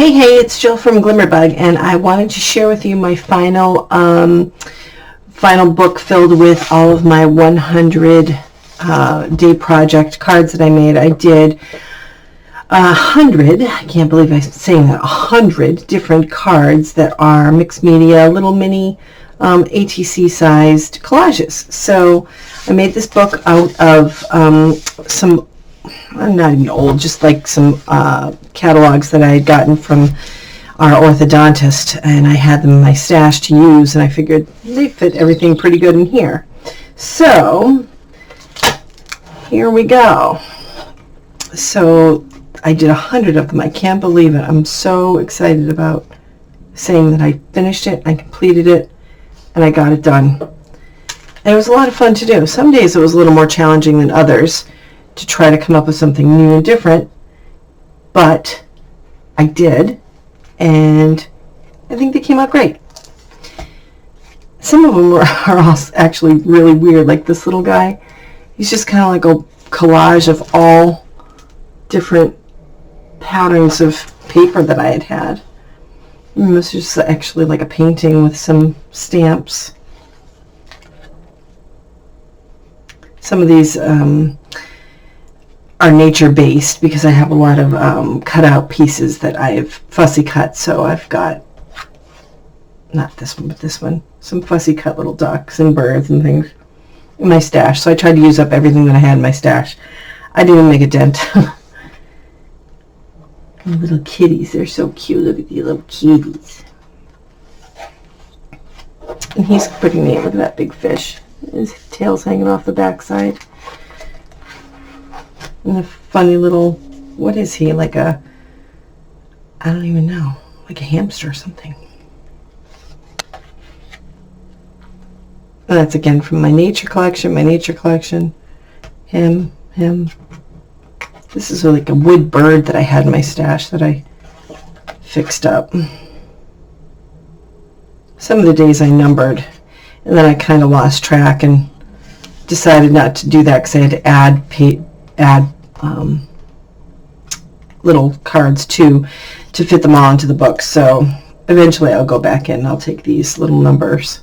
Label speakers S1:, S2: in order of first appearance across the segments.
S1: Hey, it's Jill from Glimmerbug, and I wanted to share with you my final book filled with all of my 100 day project cards that I made. I did 100, I can't believe I'm saying that, 100 different cards that are mixed media, little mini ATC sized collages. So I made this book out of some, not even old, just like some catalogs that I had gotten from our orthodontist, and I had them in my stash to use, and I figured they fit everything pretty good in here. So here we go. So I did 100 of them. I can't believe it. I'm so excited about saying that I finished it, I completed it, and I got it done. And it was a lot of fun to do. Some days it was a little more challenging than others to try to come up with something new and different, but I did, and I think they came out great. Some of them are also actually really weird, like this little guy. He's just kind of like a collage of all different patterns of paper that I had. And this is actually like a painting with some stamps. Some of these are nature-based because I have a lot of cut-out pieces that I've fussy cut. So I've got, not this one, but this one, some fussy cut little ducks and birds and things in my stash. So I tried to use up everything that I had in my stash. I didn't even make a dent. Little kitties, they're so cute. Look at these little kitties. And he's pretty neat. Look at that big fish. His tail's hanging off the backside. And the funny little, what is he, like a, I don't even know, like a hamster or something. And that's again from my nature collection, him. This is like a wood bird that I had in my stash that I fixed up. Some of the days I numbered, and then I kind of lost track and decided not to do that because I had to add little cards to fit them all into the book. So eventually I'll go back in and I'll take these little numbers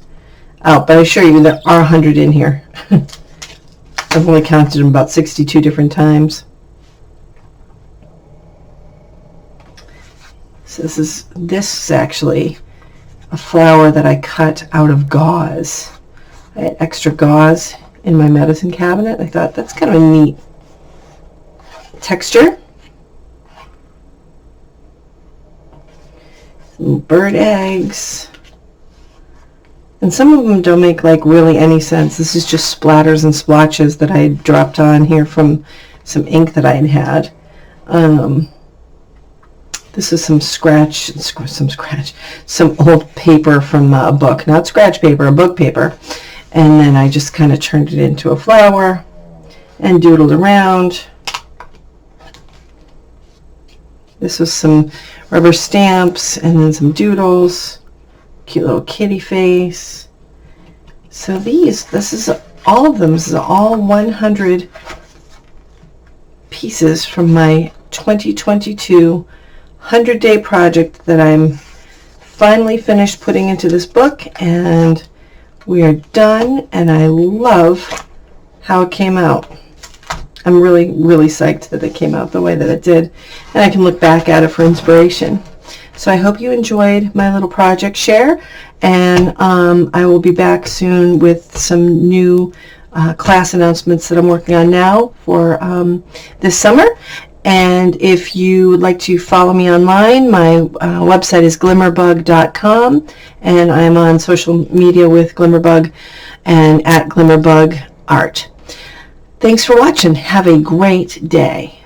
S1: out, but I assure you there are 100 in here. I've only counted them about 62 different times. So this is actually a flower that I cut out of gauze. I had extra gauze in my medicine cabinet. I thought that's kind of a neat texture. Some bird eggs. And some of them don't make like really any sense. This is just splatters and splotches that I dropped on here from some ink that I had. This is some old paper from a book. Not scratch paper, a book paper. And then I just kind of turned it into a flower and doodled around. This was some rubber stamps and then some doodles. Cute little kitty face. So this is all of them. This is all 100 pieces from my 2022 100-day project that I'm finally finished putting into this book, and we are done, and I love how it came out. I'm really, really psyched that it came out the way that it did, and I can look back at it for inspiration. So I hope you enjoyed my little project share, and I will be back soon with some new class announcements that I'm working on now for this summer. And if you would like to follow me online, my website is glimmerbug.com, and I'm on social media with Glimmerbug and at Glimmerbug Art. Thanks for watching. Have a great day.